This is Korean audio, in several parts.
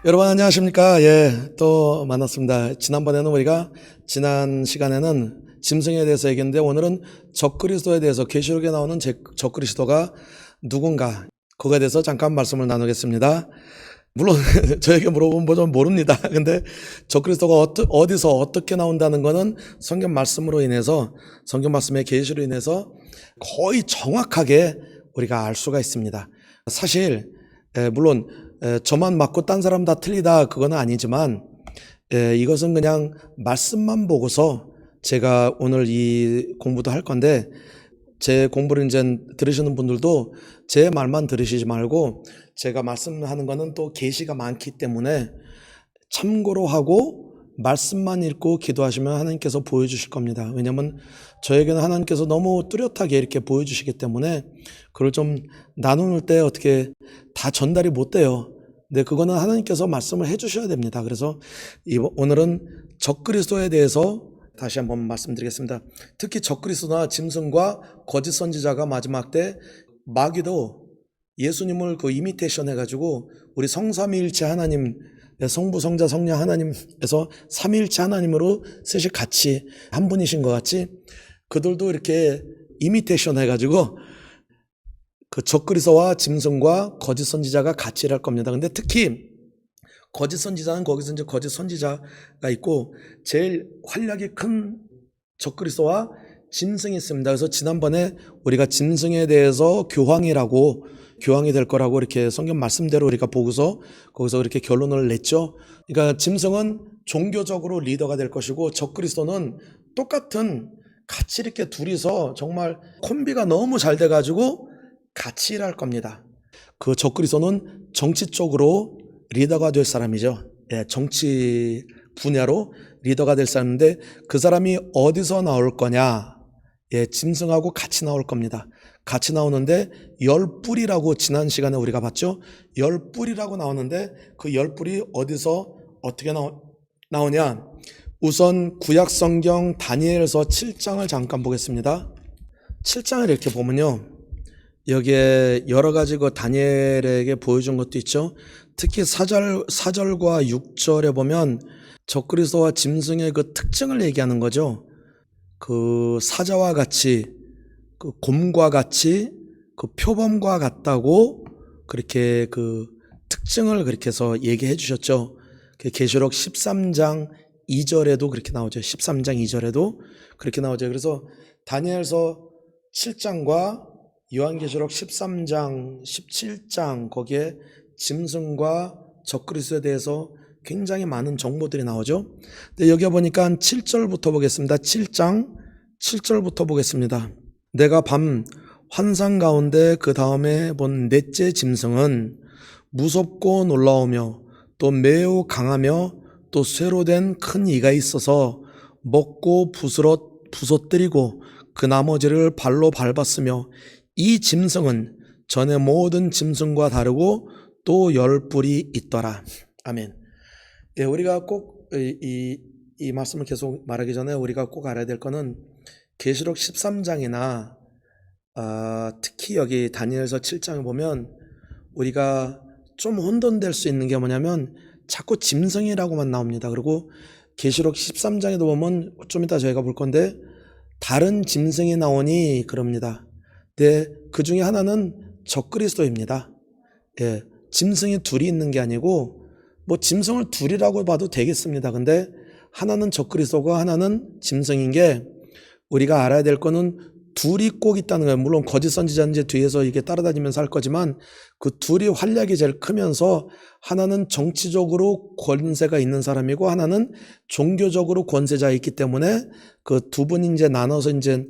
여러분 안녕하십니까? 또 만났습니다. 지난 시간에는 짐승에 대해서 얘기했는데 오늘은 적그리스도에 대해서 계시록에 나오는 적그리스도가 누군가 그거에 대해서 잠깐 말씀을 나누겠습니다. 물론 저에게 물어보면 뭐 좀 모릅니다. 근데 적그리스도가 어디서 어떻게 나온다는 거는 성경 말씀으로 인해서 성경 말씀의 계시로 인해서 거의 정확하게 우리가 알 수가 있습니다. 사실 물론 저만 맞고 딴 사람 다 틀리다 그건 아니지만 이것은 그냥 말씀만 보고서 제가 오늘 이 공부도 할 건데 제 공부를 이제 들으시는 분들도 제 말만 들으시지 말고 제가 말씀하는 거는 또 계시가 많기 때문에 참고로 하고 말씀만 읽고 기도하시면 하나님께서 보여주실 겁니다. 왜냐하면 저에게는 하나님께서 너무 뚜렷하게 이렇게 보여주시기 때문에 그걸 좀 나눌 때 어떻게 다 전달이 못 돼요. 근데 그거는 하나님께서 말씀을 해주셔야 됩니다. 그래서 오늘은 적그리스도에 대해서 다시 한번 말씀드리겠습니다. 특히 적그리스도나 짐승과 거짓 선지자가 마지막 때 마귀도 예수님을 이미테이션 해가지고 우리 성삼위일체 하나님, 성부 성자 성령 하나님에서 삼위일체 하나님으로 셋이 같이 한 분이신 것 같이 그들도 이렇게 이미테이션 해가지고 그 적그리스도와 짐승과 거짓 선지자가 같이 일할 겁니다. 근데 특히 거짓 선지자는 거기서 이제 거짓 선지자가 있고 제일 활약이 큰 적그리스도와 짐승이 있습니다. 그래서 지난번에 우리가 짐승에 대해서 교황이 될 거라고 이렇게 성경 말씀대로 우리가 보고서 거기서 이렇게 결론을 냈죠. 그러니까 짐승은 종교적으로 리더가 될 것이고 적그리스도는 똑같은 같이 이렇게 둘이서 정말 콤비가 너무 잘 돼가지고 같이 일할 겁니다. 그 적그리스도는 정치적으로 리더가 될 사람이죠. 정치 분야로 리더가 될 사람인데 그 사람이 어디서 나올 거냐? 짐승하고 같이 나올 겁니다. 같이 나오는데 열뿔이라고 지난 시간에 우리가 봤죠. 열뿔이라고 나오는데 그 열뿔이 어디서 어떻게 나오냐? 우선 구약성경 다니엘서 7장을 잠깐 보겠습니다. 7장을 이렇게 보면요. 여기에 여러 가지 그 다니엘에게 보여준 것도 있죠. 특히 4절과 6절에 보면 적그리스도와 짐승의 그 특징을 얘기하는 거죠. 그 사자와 같이 그 곰과 같이 그 표범과 같다고 그렇게 그 특징을 그렇게 해서 얘기해 주셨죠. 계시록 13장 2절에도 그렇게 나오죠. 13장 2절에도 그렇게 나오죠. 그래서 다니엘서 7장과 요한계시록 13장, 17장 거기에 짐승과 적그리스도에 대해서 굉장히 많은 정보들이 나오죠. 근데 여기 보니까 7절부터 보겠습니다. 7장 7절부터 보겠습니다. 내가 밤 환상 가운데 그 다음에 본 넷째 짐승은 무섭고 놀라우며 또 매우 강하며 또 쇠로 된 큰 이가 있어서 먹고 부서뜨리고 그 나머지를 발로 밟았으며 이 짐승은 전에 모든 짐승과 다르고 또 열뿔이 있더라. 아멘. 우리가 꼭 이 말씀을 계속 말하기 전에 우리가 꼭 알아야 될 거는 계시록 13장이나 특히 여기 다니엘서 7장을 보면 우리가 좀 혼돈될 수 있는 게 뭐냐면 자꾸 짐승이라고만 나옵니다. 그리고 계시록 13장에도 보면 좀 이따 저희가 볼 건데 다른 짐승이 나오니 그럽니다. 네, 그 중에 하나는 적그리스도입니다. 짐승이 둘이 있는 게 아니고 뭐 짐승을 둘이라고 봐도 되겠습니다. 근데 하나는 적그리스도고 하나는 짐승인 게 우리가 알아야 될 거는 둘이 꼭 있다는 거예요. 물론 거짓 선지자는 이제 뒤에서 이게 따라다니면서 할 거지만 그 둘이 활약이 제일 크면서 하나는 정치적으로 권세가 있는 사람이고 하나는 종교적으로 권세자가 있기 때문에 그 두 분이 이제 나눠서 이제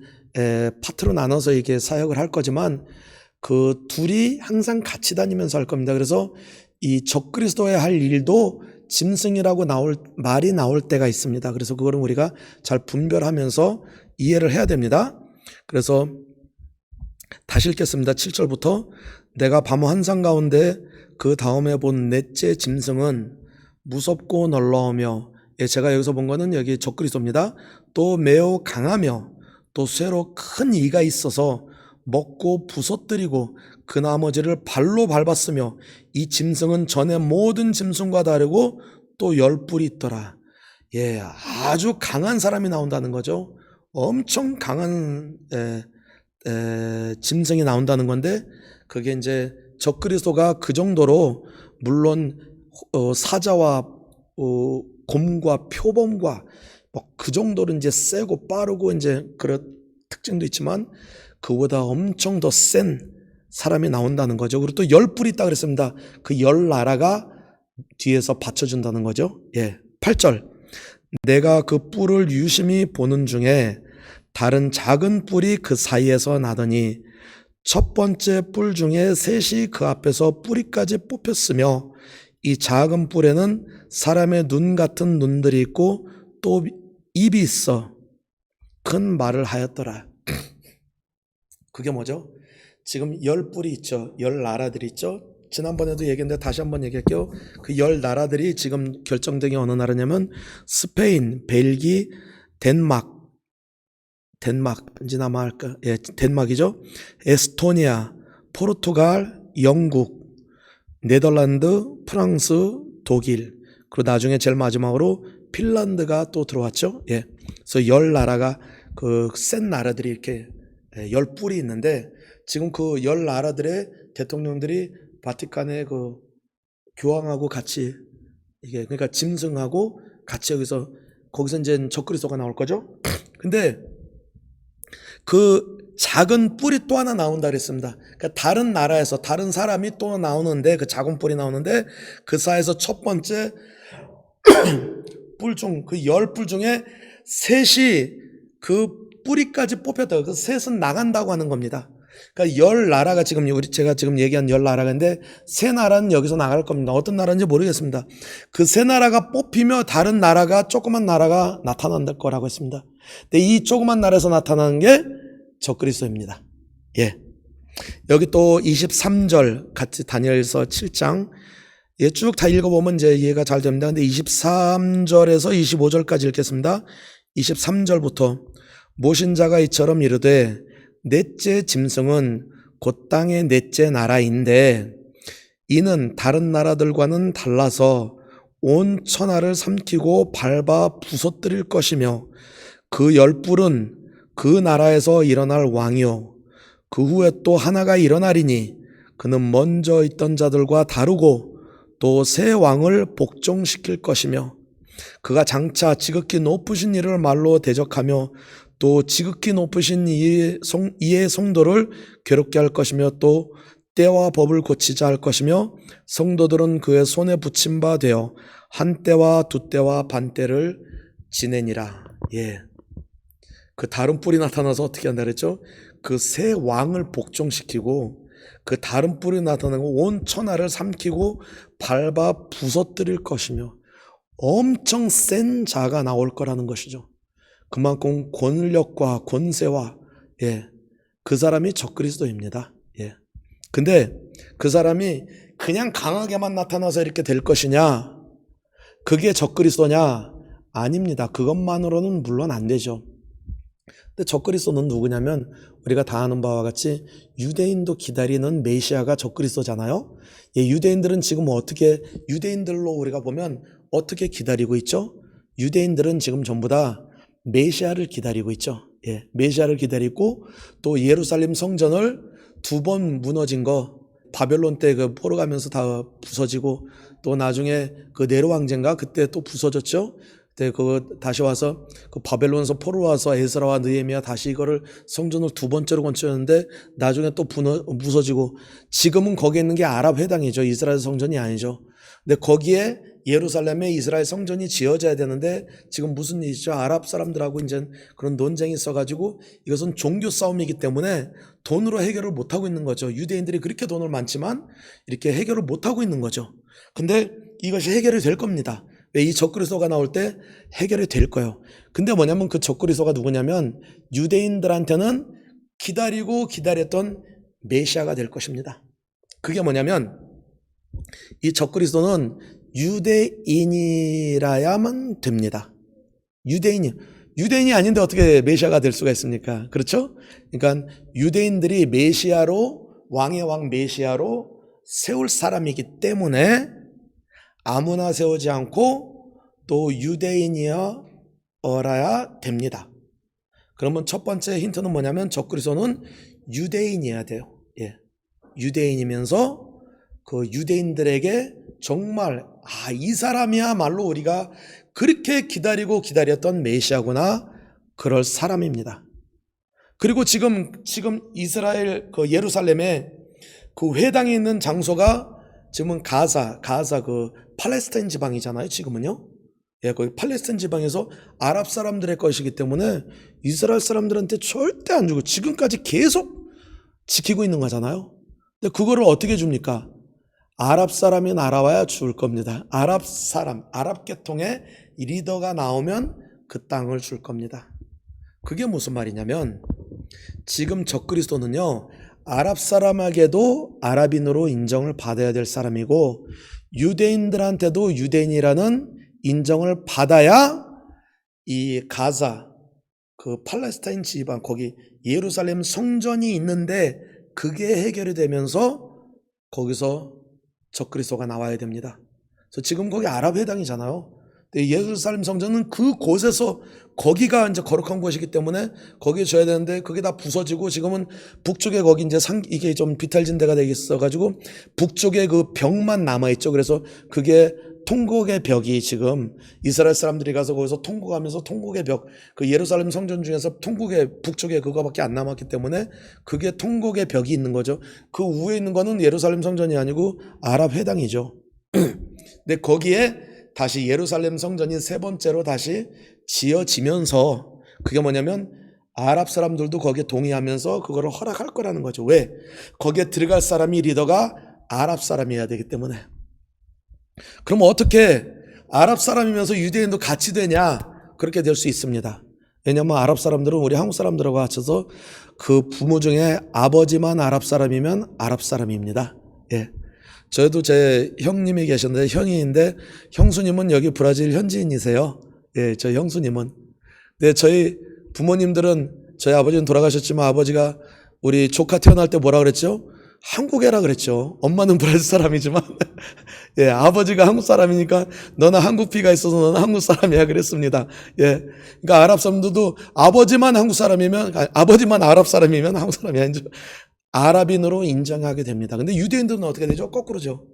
파트로 나눠서 이게 사역을 할 거지만 그 둘이 항상 같이 다니면서 할 겁니다. 그래서 이 적그리스도의 할 일도 짐승이라고 말이 나올 때가 있습니다. 그래서 그거는 우리가 잘 분별하면서 이해를 해야 됩니다. 그래서 다시 읽겠습니다. 7절부터 내가 밤 환상 가운데 그 다음에 본 넷째 짐승은 무섭고 놀라우며 제가 여기서 본 거는 여기 적그리스도입니다. 또 매우 강하며 또 쇠로 큰 이가 있어서 먹고 부서뜨리고 그 나머지를 발로 밟았으며 이 짐승은 전에 모든 짐승과 다르고 또 열 뿔이 있더라. 예, 아주 강한 사람이 나온다는 거죠. 엄청 강한 짐승이 나온다는 건데, 그게 이제 적그리스도가 그 정도로 물론 사자와 곰과 표범과 뭐 그 정도로 이제 세고 빠르고 이제 그런 특징도 있지만 그보다 엄청 더 센 사람이 나온다는 거죠. 그리고 또 열 뿔이 있다 그랬습니다. 그 열 나라가 뒤에서 받쳐준다는 거죠. 예, 8절. 내가 그 뿔을 유심히 보는 중에 다른 작은 뿔이 그 사이에서 나더니 첫 번째 뿔 중에 셋이 그 앞에서 뿌리까지 뽑혔으며 이 작은 뿔에는 사람의 눈 같은 눈들이 있고 또 입이 있어 큰 말을 하였더라. 그게 뭐죠? 지금 열 뿔이 있죠. 열 나라들이 있죠. 지난번에도 얘기했는데 다시 한번 얘기할게요. 그 열 나라들이 지금 결정된 게 어느 나라냐면 스페인, 벨기, 덴마크, 예, 덴마크이죠. 에스토니아, 포르투갈, 영국, 네덜란드, 프랑스, 독일, 그리고 나중에 제일 마지막으로 핀란드가 또 들어왔죠. 예, 그래서 열 나라가 그 센 나라들이 이렇게 열 뿔이 있는데 지금 그 열 나라들의 대통령들이 바티칸의 그 교황하고 같이 이게 그러니까 짐승하고 같이 거기서 이제 적그리스도가 나올 거죠. 근데 그 작은 뿔이 또 하나 나온다 그랬습니다. 그러니까 다른 나라에서 다른 사람이 또 나오는데 그 작은 뿔이 나오는데 그 사이에서 첫 번째 뿔 중 그 열 뿔 중에 셋이 그 뿌리까지 뽑혔다. 그 셋은 나간다고 하는 겁니다. 그러니까 열 나라가 지금 제가 지금 얘기한 열 나라인데 세 나라는 여기서 나갈 겁니다. 어떤 나라인지 모르겠습니다. 그 세 나라가 뽑히며 다른 나라가 조그만 나라가 나타난다 거라고 했습니다. 근데 이 조그만 나라에서 나타나는 게 적그리스도입니다. 예. 여기 또 23절 같이 다니엘서 7장 예, 쭉 다 읽어보면 이제 이해가 잘 됩니다. 근데 23절에서 25절까지 읽겠습니다. 23절부터 모신 자가 이처럼 이르되 넷째 짐승은 곧 땅의 넷째 나라인데 이는 다른 나라들과는 달라서 온 천하를 삼키고 밟아 부서뜨릴 것이며 그 열 뿔은 그 나라에서 일어날 왕이요 그 후에 또 하나가 일어나리니 그는 먼저 있던 자들과 다르고 또 새 왕을 복종시킬 것이며 그가 장차 지극히 높으신 이를 말로 대적하며 또 지극히 높으신 이의 성도를 괴롭게 할 것이며 또 때와 법을 고치자 할 것이며 성도들은 그의 손에 붙임 바 되어 한 때와 두 때와 반 때를 지내니라. 예. 그 다른 뿔이 나타나서 어떻게 한다 그랬죠? 그 새 왕을 복종시키고 그 다른 뿔이 나타나고 온 천하를 삼키고 밟아 부서뜨릴 것이며 엄청 센 자가 나올 거라는 것이죠. 그만큼 권력과 권세와 예, 그 사람이 적그리스도입니다. 예. 근데 그 사람이 그냥 강하게만 나타나서 이렇게 될 것이냐? 그게 적그리스도냐? 아닙니다. 그것만으로는 물론 안 되죠. 근데 적그리스도는 누구냐면 우리가 다 아는 바와 같이 유대인도 기다리는 메시아가 적그리스도잖아요. 예, 유대인들은 지금 유대인들로 우리가 보면 어떻게 기다리고 있죠? 유대인들은 지금 전부 다 메시아를 기다리고 있죠. 예, 메시아를 기다리고 또 예루살렘 성전을 2번 무너진 거 바벨론 때 그 포로 가면서 다 부서지고 또 나중에 그 네로 황제인가 그때 또 부서졌죠. 그때 그거 다시 와서 그 바벨론에서 포로 와서 에스라와 느헤미야 다시 이거를 성전을 2번째로 건축했는데 나중에 또 부서지고 지금은 거기에 있는 게 아랍 회당이죠. 이스라엘 성전이 아니죠. 근데 거기에 예루살렘에 이스라엘 성전이 지어져야 되는데 지금 무슨 일이죠? 아랍 사람들하고 이제 그런 논쟁이 있어가지고 이것은 종교 싸움이기 때문에 돈으로 해결을 못하고 있는 거죠. 유대인들이 그렇게 돈을 많지만 이렇게 해결을 못하고 있는 거죠. 근데 이것이 해결이 될 겁니다. 왜? 이 적그리스도가 나올 때 해결이 될 거예요. 근데 뭐냐면 그 적그리스도가 누구냐면 유대인들한테는 기다리고 기다렸던 메시아가 될 것입니다. 그게 뭐냐면 이 적그리스도는 유대인이라야만 됩니다. 유대인이 아닌데 어떻게 메시아가 될 수가 있습니까? 그렇죠? 그러니까 유대인들이 메시아로 왕의 왕 메시아로 세울 사람이기 때문에 아무나 세우지 않고 또 유대인이어야 됩니다. 그러면 첫 번째 힌트는 뭐냐면 적그리스도는 유대인이어야 돼요. 예. 유대인이면서 그 유대인들에게 정말 이 사람이야말로 우리가 그렇게 기다리고 기다렸던 메시아구나, 그럴 사람입니다. 그리고 지금 이스라엘 그 예루살렘에 그 회당이 있는 장소가 지금은 가사 그 팔레스타인 지방이잖아요. 지금은요. 예, 거기 팔레스타인 지방에서 아랍 사람들의 것이기 때문에 이스라엘 사람들한테 절대 안 주고 지금까지 계속 지키고 있는 거잖아요. 근데 그거를 어떻게 줍니까? 아랍 사람이 날아와야 줄 겁니다. 아랍 계통의 리더가 나오면 그 땅을 줄 겁니다. 그게 무슨 말이냐면 지금 적그리스도는요, 아랍 사람에게도 아랍인으로 인정을 받아야 될 사람이고 유대인들한테도 유대인이라는 인정을 받아야 이 가사 그 팔레스타인 지방 거기 예루살렘 성전이 있는데 그게 해결이 되면서 거기서 적그리스도가 나와야 됩니다. 그래서 지금 거기 아랍 회당이잖아요. 근데 예루살렘 성전은 그곳에서 거기가 이제 거룩한 곳이기 때문에 거기에 줘야 되는데 그게 다 부서지고 지금은 북쪽에 거기 이제 이게 좀 비탈진 데가 되어 있어가지고 북쪽에 그 벽만 남아있죠. 그래서 그게 통곡의 벽이 지금 이스라엘 사람들이 가서 거기서 통곡하면서 통곡의 벽, 그 예루살렘 성전 중에서 통곡의 북쪽에 그거밖에 안 남았기 때문에 그게 통곡의 벽이 있는 거죠. 그 위에 있는 거는 예루살렘 성전이 아니고 아랍 회당이죠. 근데 거기에 다시 예루살렘 성전이 세 번째로 다시 지어지면서 그게 뭐냐면 아랍 사람들도 거기에 동의하면서 그거를 허락할 거라는 거죠. 왜? 거기에 들어갈 사람이 리더가 아랍 사람이어야 되기 때문에. 그럼 어떻게 아랍 사람이면서 유대인도 같이 되냐? 그렇게 될 수 있습니다. 왜냐하면 아랍 사람들은 우리 한국 사람들하고 합쳐서 그 부모 중에 아버지만 아랍 사람이면 아랍 사람입니다. 예. 저도 제 형님이 계셨는데 형인데 형수님은 여기 브라질 현지인이세요. 예, 저 형수님은. 근데 저희 부모님들은 저희 아버지는 돌아가셨지만 아버지가 우리 조카 태어날 때 뭐라 그랬죠? 한국애라 그랬죠. 엄마는 브라질 사람이지만 예, 아버지가 한국 사람이니까 너는 한국 피가 있어서 너는 한국 사람이야 그랬습니다. 예, 그러니까 아랍 사람들도 아버지만 한국 사람이면 아버지만 아랍 사람이면 한국 사람이 아니죠. 아랍인으로 인정하게 됩니다. 근데 유대인들은 어떻게 되죠? 거꾸로죠.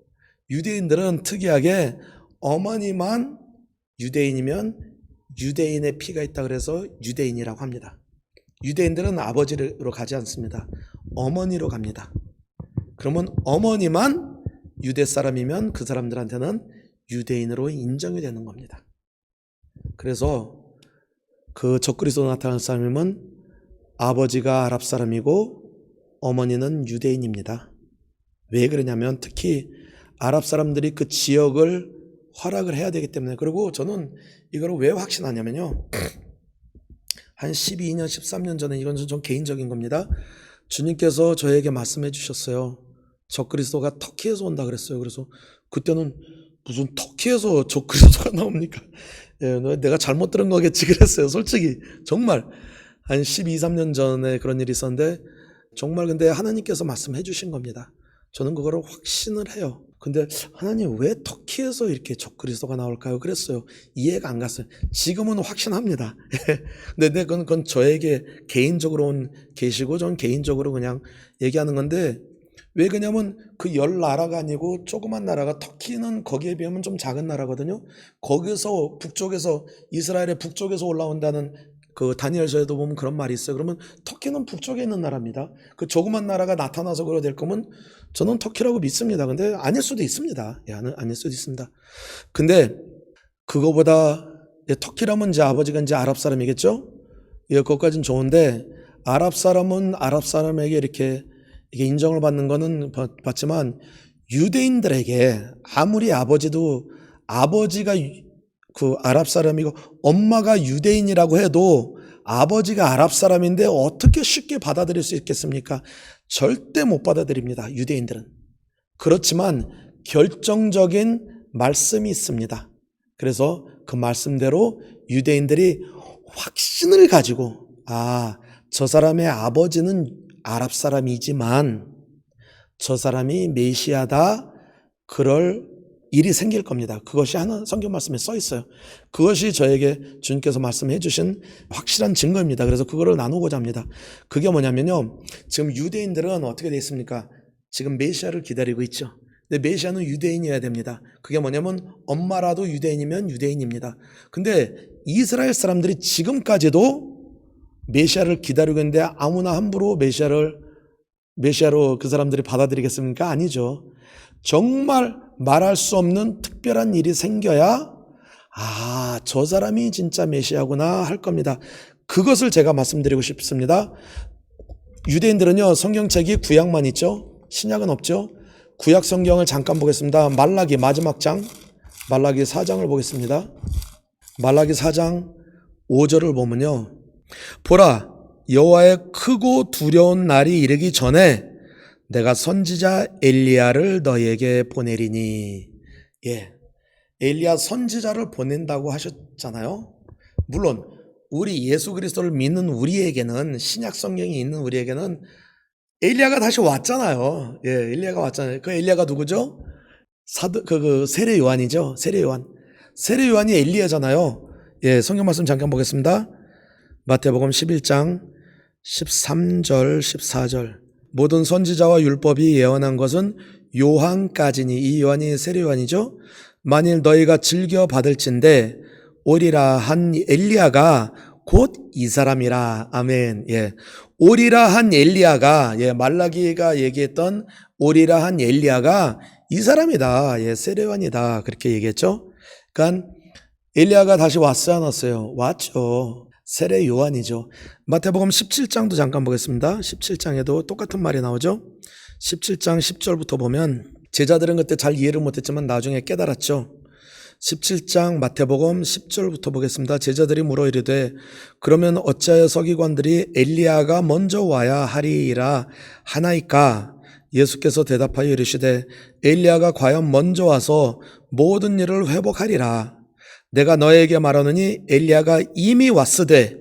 유대인들은 특이하게 어머니만 유대인이면 유대인의 피가 있다 그래서 유대인이라고 합니다. 유대인들은 아버지로 가지 않습니다. 어머니로 갑니다. 그러면 어머니만 유대 사람이면 그 사람들한테는 유대인으로 인정이 되는 겁니다. 그래서 그 적그리스도 나타난 사람이면 아버지가 아랍 사람이고 어머니는 유대인입니다. 왜 그러냐면 특히 아랍 사람들이 그 지역을 허락을 해야 되기 때문에. 그리고 저는 이걸 왜 확신하냐면요, 한 12년 13년 전에, 이건 좀 개인적인 겁니다, 주님께서 저에게 말씀해 주셨어요. 적그리스도가 터키에서 온다 그랬어요. 그래서 그때는 무슨 터키에서 적그리스도가 나옵니까? 예, 내가 잘못 들은 거겠지 그랬어요. 솔직히 정말 한 12, 13년 전에 그런 일이 있었는데 정말 근데 하나님께서 말씀해 주신 겁니다. 저는 그거를 확신을 해요. 근데 하나님 왜 터키에서 이렇게 적그리스도가 나올까요? 그랬어요. 이해가 안 갔어요. 지금은 확신합니다. 근데 그건 저에게 개인적으로 온 계시고 전 개인적으로 그냥 얘기하는 건데, 왜 그러냐면 그 열 나라가 아니고 조그만 나라가, 터키는 거기에 비하면 좀 작은 나라거든요. 거기서 북쪽에서, 이스라엘의 북쪽에서 올라온다는 그 다니엘서에도 보면 그런 말이 있어요. 그러면 터키는 북쪽에 있는 나라입니다. 그 조그만 나라가 나타나서 그러 될 거면 저는 터키라고 믿습니다. 근데 아닐 수도 있습니다. 예, 아닐 수도 있습니다. 근데 그거보다 터키라면 이제 아버지가 이제 아랍 사람이겠죠? 예, 그것까지는 좋은데 아랍 사람은 아랍 사람에게 이렇게 인정을 받는 거는 받지만 유대인들에게 아무리 아버지가 그 아랍 사람이고 엄마가 유대인이라고 해도 아버지가 아랍 사람인데 어떻게 쉽게 받아들일 수 있겠습니까? 절대 못 받아들입니다. 유대인들은. 그렇지만 결정적인 말씀이 있습니다. 그래서 그 말씀대로 유대인들이 확신을 가지고 저 사람의 아버지는 아랍 사람이지만 저 사람이 메시아다 그럴 일이 생길 겁니다. 그것이 하나 성경 말씀에 써 있어요. 그것이 저에게 주님께서 말씀해 주신 확실한 증거입니다. 그래서 그거를 나누고자 합니다. 그게 뭐냐면요. 지금 유대인들은 어떻게 되어 있습니까? 지금 메시아를 기다리고 있죠. 근데 메시아는 유대인이어야 됩니다. 그게 뭐냐면 엄마라도 유대인이면 유대인입니다. 근데 이스라엘 사람들이 지금까지도 메시아를 기다리고 있는데 아무나 함부로 메시아로 그 사람들이 받아들이겠습니까? 아니죠. 정말 말할 수 없는 특별한 일이 생겨야 저 사람이 진짜 메시아구나 할 겁니다. 그것을 제가 말씀드리고 싶습니다. 유대인들은요, 성경책이 구약만 있죠. 신약은 없죠. 구약 성경을 잠깐 보겠습니다. 말라기 마지막 장, 말라기 4장을 보겠습니다. 말라기 4장 5절을 보면요. 보라, 여호와의 크고 두려운 날이 이르기 전에 내가 선지자 엘리야를 너희에게 보내리니. 엘리야 선지자를 보낸다고 하셨잖아요. 물론 우리 예수 그리스도를 믿는 우리에게는, 신약 성경이 있는 우리에게는 엘리야가 다시 왔잖아요. 엘리야가 왔잖아요. 그 엘리야가 누구죠? 세례 요한이죠. 세례 요한이 엘리야잖아요. 성경 말씀 잠깐 보겠습니다. 마태복음 11장 13절 14절. 모든 선지자와 율법이 예언한 것은 요한까지니. 이 요한이 세례 요한이죠. 만일 너희가 즐겨 받을진대 오리라 한 엘리야가 곧 이 사람이라. 아멘. 오리라 한 엘리야가, 말라기가 얘기했던 오리라 한 엘리야가 이 사람이다. 세례 요한이다. 그렇게 얘기했죠. 그러니까 엘리야가 다시 왔어요, 안 왔어요? 왔죠. 세례 요한이죠. 마태복음 17장도 잠깐 보겠습니다. 17장에도 똑같은 말이 나오죠. 17장 10절부터 보면 제자들은 그때 잘 이해를 못했지만 나중에 깨달았죠. 17장 마태복음 10절부터 보겠습니다. 제자들이 물어 이르되 그러면 어찌하여 서기관들이 엘리야가 먼저 와야 하리라 하나이까? 예수께서 대답하여 이르시되 엘리야가 과연 먼저 와서 모든 일을 회복하리라. 내가 너에게 말하노니 엘리야가 이미 왔으되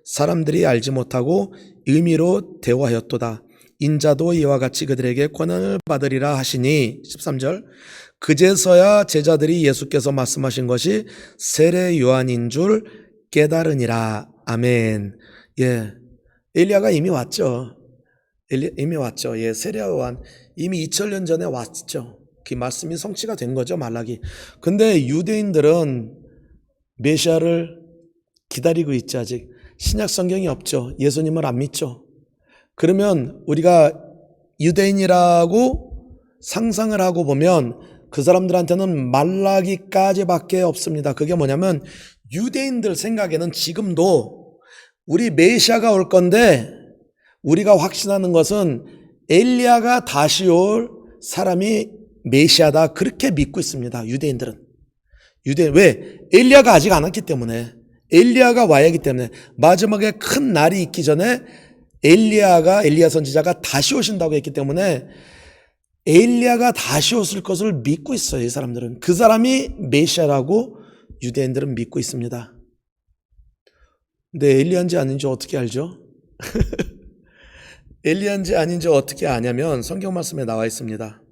사람들이 알지 못하고 의미로 대화하였도다. 인자도 이와 같이 그들에게 권한을 받으리라 하시니. 13절. 그제서야 제자들이 예수께서 말씀하신 것이 세례 요한인 줄 깨달으니라. 아멘. 엘리야가 이미 왔죠. 이미 왔죠. 세례 요한 이미 2000년 전에 왔죠. 그 말씀이 성취가 된 거죠, 말라기. 근데 유대인들은 메시아를 기다리고 있지. 아직 신약 성경이 없죠. 예수님을 안 믿죠. 그러면 우리가 유대인이라고 상상을 하고 보면 그 사람들한테는 말라기까지밖에 없습니다. 그게 뭐냐면 유대인들 생각에는 지금도 우리 메시아가 올 건데 우리가 확신하는 것은 엘리야가 다시 올 사람이 메시아다. 그렇게 믿고 있습니다. 유대인들은. 왜? 엘리야가 아직 안 왔기 때문에. 엘리야가 와야 하기 때문에. 마지막에 큰 날이 있기 전에 엘리야 선지자가 다시 오신다고 했기 때문에 엘리야가 다시 오실 것을 믿고 있어요. 이 사람들은. 그 사람이 메시아라고 유대인들은 믿고 있습니다. 근데 엘리야인지 아닌지 어떻게 알죠? 엘리야인지 아닌지 어떻게 아냐면 성경 말씀에 나와 있습니다.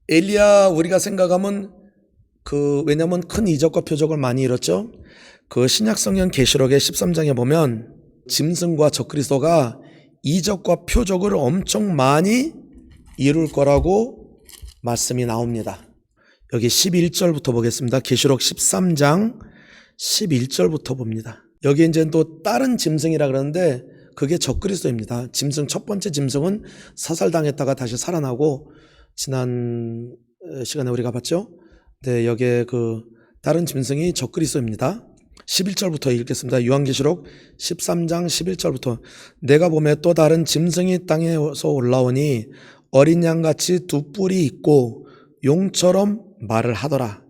엘리야 우리가 생각하면 왜냐면 큰 이적과 표적을 많이 이뤘죠. 그 신약성경 계시록의 13장에 보면 짐승과 적그리스도가 이적과 표적을 엄청 많이 이룰 거라고 말씀이 나옵니다. 여기 11절부터 보겠습니다. 계시록 13장 11절부터 봅니다. 여기 이제 또 다른 짐승이라 그러는데 그게 적그리스도입니다. 첫 번째 짐승은 사살당했다가 다시 살아나고 지난 시간에 우리가 봤죠. 네, 여기에 다른 짐승이 적그리스도입니다. 11절부터 읽겠습니다. 요한계시록 13장 11절부터. 내가 보매 또 다른 짐승이 땅에서 올라오니 어린 양같이 두 뿔이 있고 용처럼 말을 하더라.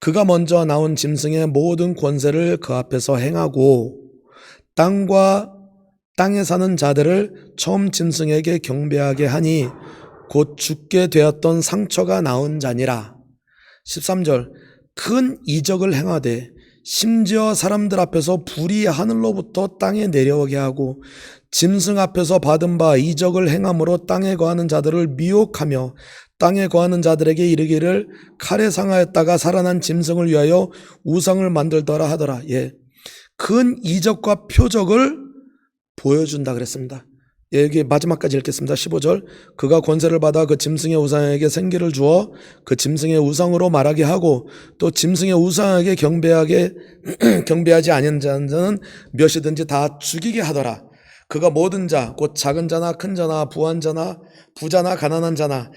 그가 먼저 나온 짐승의 모든 권세를 그 앞에서 행하고 땅과 땅에 사는 자들을 처음 짐승에게 경배하게 하니 곧 죽게 되었던 상처가 나은 자니라. 13절. 큰 이적을 행하되 심지어 사람들 앞에서 불이 하늘로부터 땅에 내려오게 하고 짐승 앞에서 받은 바 이적을 행함으로 땅에 거하는 자들을 미혹하며 땅에 거하는 자들에게 이르기를 칼에 상하였다가 살아난 짐승을 위하여 우상을 만들더라 하더라. 예, 큰 이적과 표적을 보여준다 그랬습니다. 예, 여기 마지막까지 읽겠습니다. 15절. 그가 권세를 받아 그 짐승의 우상에게 생기를 주어 그 짐승의 우상으로 말하게 하고 또 짐승의 우상에게 경배하지 아니한 자는 몇이든지 다 죽이게 하더라. 그가 모든 자 곧 작은 자나 큰 자나 부한 자나 부자나 가난한 자나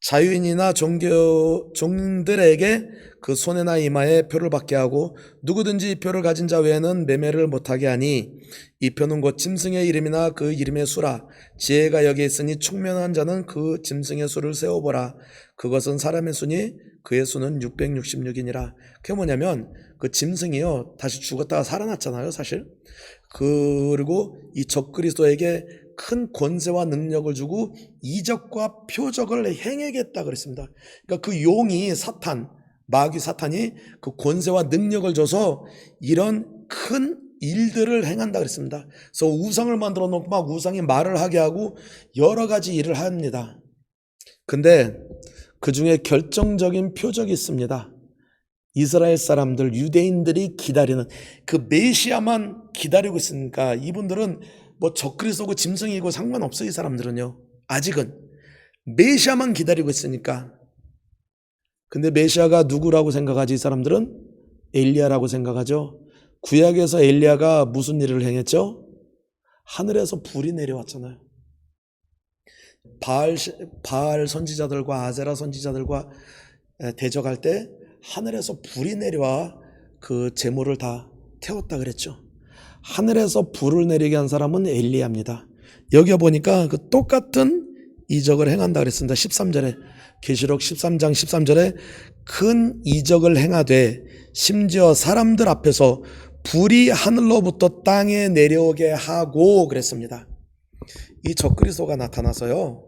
자유인이나 종들에게 그 손에나 이마에 표를 받게 하고 누구든지 이 표를 가진 자 외에는 매매를 못하게 하니 이 표는 곧 짐승의 이름이나 그 이름의 수라. 지혜가 여기 있으니 총명한 자는 그 짐승의 수를 세어보라. 그것은 사람의 수니 그의 수는 666이니라. 그게 뭐냐면 그 짐승이요 다시 죽었다가 살아났잖아요 사실. 그리고 이 적그리스도에게 큰 권세와 능력을 주고 이적과 표적을 행하겠다 그랬습니다. 그러니까 그 용이 마귀 사탄이 그 권세와 능력을 줘서 이런 큰 일들을 행한다 그랬습니다. 그래서 우상을 만들어 놓고 막 우상이 말을 하게 하고 여러 가지 일을 합니다. 근데 그 중에 결정적인 표적이 있습니다. 이스라엘 사람들, 유대인들이 기다리는 그 메시아만 기다리고 있으니까 이분들은 뭐 적그리스도고 짐승이고 상관없어요. 이 사람들은요 아직은 메시아만 기다리고 있으니까. 근데 메시아가 누구라고 생각하지? 이 사람들은 엘리야라고 생각하죠. 구약에서 엘리야가 무슨 일을 행했죠? 하늘에서 불이 내려왔잖아요. 바알 선지자들과 아세라 선지자들과 대적할 때 하늘에서 불이 내려와 그 제물을 다 태웠다 그랬죠. 하늘에서 불을 내리게 한 사람은 엘리야입니다. 여기 보니까 그 똑같은 이적을 행한다 그랬습니다. 13절에 계시록 13장 13절에 큰 이적을 행하되 심지어 사람들 앞에서 불이 하늘로부터 땅에 내려오게 하고 그랬습니다. 이 적그리스도가 나타나서요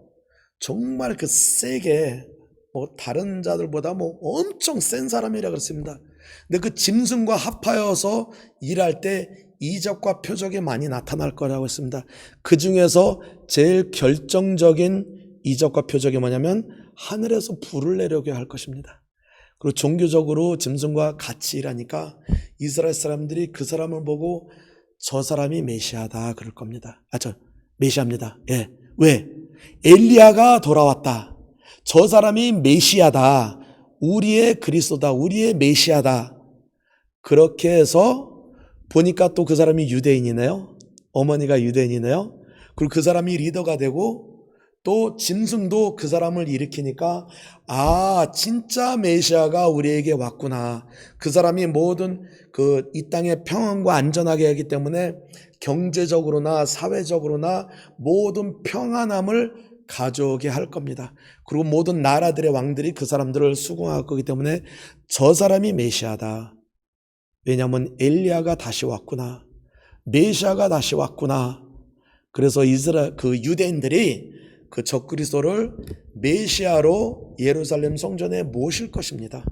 정말 그 세게 뭐 다른 자들보다 뭐 엄청 센 사람이라 그랬습니다. 근데 그 짐승과 합하여서 일할 때 이적과 표적이 많이 나타날 거라고 했습니다. 그 중에서 제일 결정적인 이적과 표적이 뭐냐면 하늘에서 불을 내려오게 할 것입니다. 그리고 종교적으로 짐승과 같이 일하니까 이스라엘 사람들이 그 사람을 보고 저 사람이 메시아다 그럴 겁니다. 메시아입니다. 예. 왜? 엘리야가 돌아왔다. 저 사람이 메시아다. 우리의 그리스도다. 우리의 메시아다. 그렇게 해서 보니까 또 그 사람이 유대인이네요. 어머니가 유대인이네요. 그리고 그 사람이 리더가 되고 또 짐승도 그 사람을 일으키니까 진짜 메시아가 우리에게 왔구나. 그 사람이 모든 이 땅의 평안과 안전하게 하기 때문에 경제적으로나 사회적으로나 모든 평안함을 가져오게 할 겁니다. 그리고 모든 나라들의 왕들이 그 사람들을 수긍할 거기 때문에 저 사람이 메시아다. 왜냐하면 엘리야가 다시 왔구나. 메시아가 다시 왔구나. 그래서 유대인들이 그 적그리스도를 메시아로 예루살렘 성전에 모실 것입니다.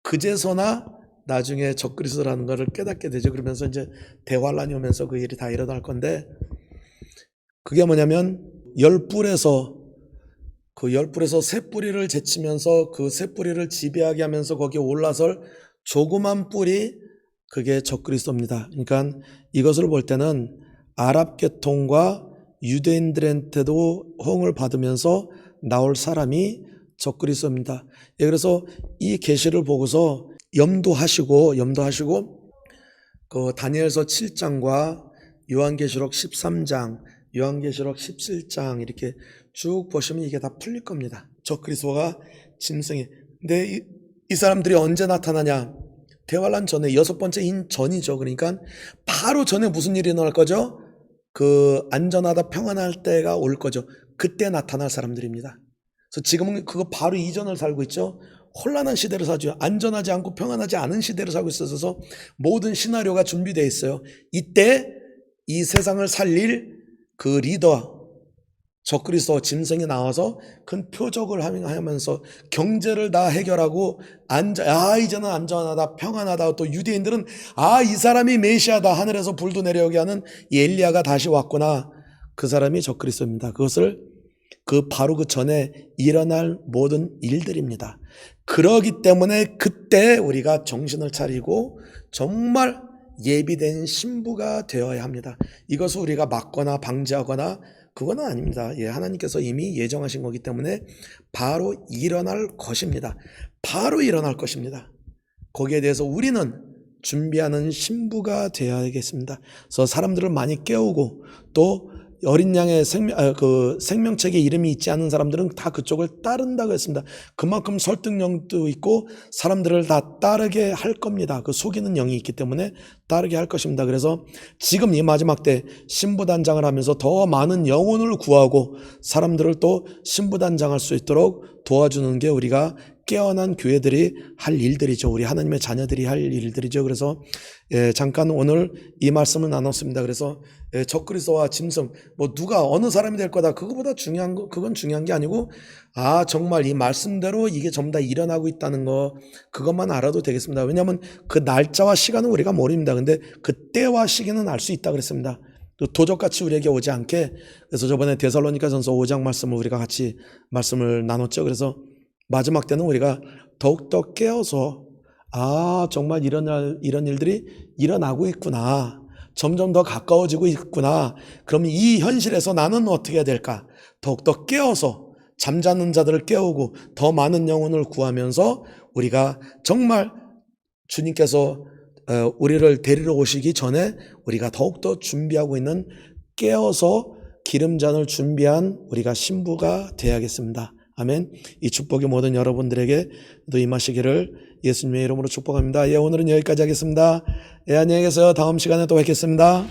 그제서나 나중에 적그리스도라는 것을 깨닫게 되죠. 그러면서 이제 대환란이 오면서 그 일이 다 일어날 건데 그게 뭐냐면 열불에서 새 뿌리를 제치면서 그 새 뿌리를 지배하게 하면서 거기에 올라설 조그만 뿔이 그게 적그리스도입니다. 그러니까 이것을 볼 때는 아랍 계통과 유대인들한테도 호응을 받으면서 나올 사람이 적그리스도입니다. 예, 그래서 이 계시를 보고서 염두하시고 그 다니엘서 7장과 요한계시록 13장, 요한계시록 17장 이렇게 쭉 보시면 이게 다 풀릴 겁니다. 적그리스도가 짐승이. 근데 이 사람들이 언제 나타나냐? 대환란 전에 6번째 인 전이죠. 그러니까 바로 전에 무슨 일이 일어날 거죠? 그 안전하다 평안할 때가 올 거죠. 그때 나타날 사람들입니다. 그래서 지금은 그거 바로 이전을 살고 있죠. 혼란한 시대를 살죠. 안전하지 않고 평안하지 않은 시대를 살고 있어서 모든 시나리오가 준비되어 있어요. 이때 이 세상을 살릴 그 리더, 적그리스도 짐승이 나와서 큰 표적을 하면서 경제를 다 해결하고 이제는 안전하다, 평안하다. 또 유대인들은 이 사람이 메시아다, 하늘에서 불도 내려오게 하는 이 엘리야가 다시 왔구나. 그 사람이 적그리스도입니다. 그것을 바로 그 전에 일어날 모든 일들입니다. 그러기 때문에 그때 우리가 정신을 차리고 정말 예비된 신부가 되어야 합니다. 이것을 우리가 막거나 방지하거나 그건 아닙니다. 하나님께서 이미 예정하신 거기 때문에 바로 일어날 것입니다. 바로 일어날 것입니다. 거기에 대해서 우리는 준비하는 신부가 되어야겠습니다. 그래서 사람들을 많이 깨우고, 또 어린 양의 생명책에 이름이 있지 않은 사람들은 다 그쪽을 따른다고 했습니다. 그만큼 설득력도 있고 사람들을 다 따르게 할 겁니다. 그 속이는 영이 있기 때문에 따르게 할 것입니다. 그래서 지금 이 마지막 때 신부단장을 하면서 더 많은 영혼을 구하고 사람들을 또 신부단장할 수 있도록 도와주는 게 우리가 깨어난 교회들이 할 일들이죠. 우리 하나님의 자녀들이 할 일들이죠. 그래서 잠깐 오늘 이 말씀을 나눴습니다. 그래서 적그리스도와 짐승, 누가 어느 사람이 될 거다, 그거보다 그건 중요한 게 아니고 정말 이 말씀대로 이게 전부 다 일어나고 있다는 거, 그것만 알아도 되겠습니다. 왜냐하면 그 날짜와 시간은 우리가 모릅니다. 근데 그 때와 시기는 알 수 있다 그랬습니다. 또 도적같이 우리에게 오지 않게. 그래서 저번에 데살로니가전서 5장 말씀을 우리가 같이 말씀을 나눴죠. 그래서 마지막 때는 우리가 더욱더 깨어서 정말 이런 일들이 일어나고 있구나, 점점 더 가까워지고 있구나. 그럼 이 현실에서 나는 어떻게 해야 될까? 더욱더 깨어서 잠자는 자들을 깨우고 더 많은 영혼을 구하면서 우리가 정말 주님께서 우리를 데리러 오시기 전에 우리가 더욱더 준비하고 있는, 깨어서 기름잔을 준비한 우리가 신부가 되어야겠습니다. 아멘. 이 축복이 모든 여러분들에게 또 임하시기를 예수님의 이름으로 축복합니다. 오늘은 여기까지 하겠습니다. 안녕히 계세요. 다음 시간에 또 뵙겠습니다.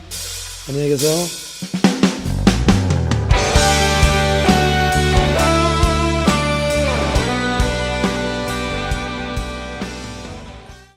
안녕히 계세요.